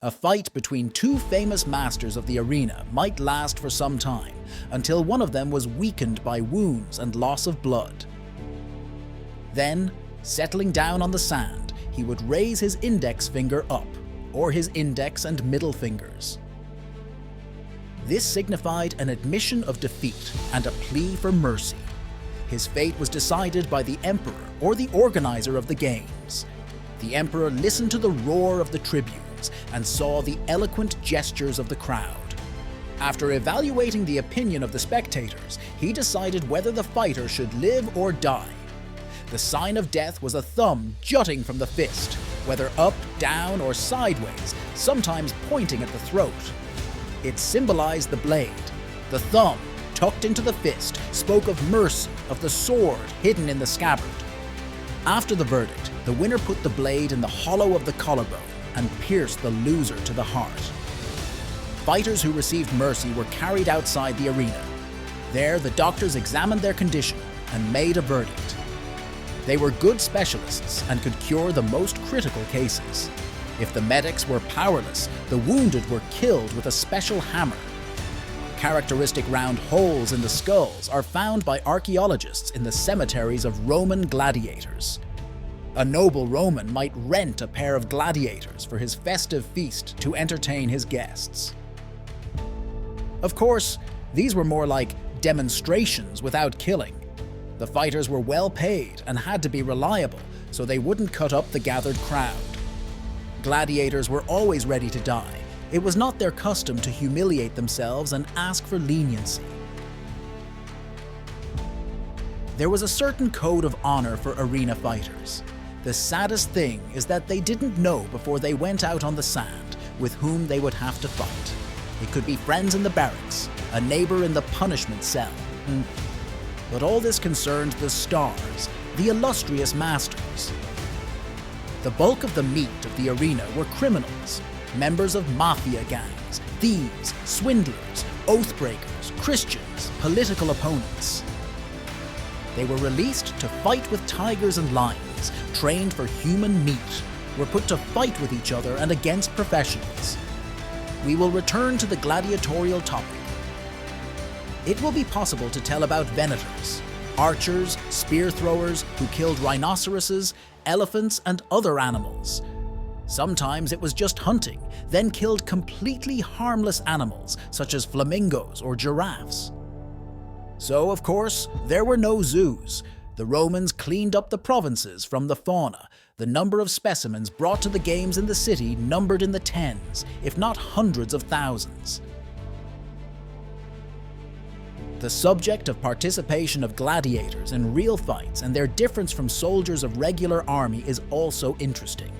A fight between two famous masters of the arena might last for some time, until one of them was weakened by wounds and loss of blood. Then, settling down on the sand, he would raise his index finger up, or his index and middle fingers. This signified an admission of defeat and a plea for mercy. His fate was decided by the emperor or the organizer of the games. The emperor listened to the roar of the tribunes and saw the eloquent gestures of the crowd. After evaluating the opinion of the spectators, he decided whether the fighter should live or die. The sign of death was a thumb jutting from the fist, whether up, down, or sideways, sometimes pointing at the throat. It symbolized the blade. The thumb, tucked into the fist, spoke of mercy, of the sword hidden in the scabbard. After the verdict, the winner put the blade in the hollow of the collarbone and pierced the loser to the heart. Fighters who received mercy were carried outside the arena. There, the doctors examined their condition and made a verdict. They were good specialists and could cure the most critical cases. If the medics were powerless, the wounded were killed with a special hammer. Characteristic round holes in the skulls are found by archaeologists in the cemeteries of Roman gladiators. A noble Roman might rent a pair of gladiators for his festive feast to entertain his guests. Of course, these were more like demonstrations without killing. The fighters were well paid and had to be reliable, so they wouldn't cut up the gathered crowd. Gladiators were always ready to die. It was not their custom to humiliate themselves and ask for leniency. There was a certain code of honor for arena fighters. The saddest thing is that they didn't know before they went out on the sand with whom they would have to fight. It could be friends in the barracks, a neighbor in the punishment cell. But all this concerned the stars, the illustrious masters. The bulk of the meat of the arena were criminals, members of mafia gangs, thieves, swindlers, oath-breakers, Christians, political opponents. They were released to fight with tigers and lions, trained for human meat, were put to fight with each other and against professionals. We will return to the gladiatorial topic. It will be possible to tell about venators, archers, spear throwers who killed rhinoceroses, elephants, and other animals. Sometimes it was just hunting, then killed completely harmless animals such as flamingos or giraffes. So, of course, there were no zoos. The Romans cleaned up the provinces from the fauna. The number of specimens brought to the games in the city numbered in the tens, if not hundreds of thousands. The subject of participation of gladiators in real fights and their difference from soldiers of regular army is also interesting.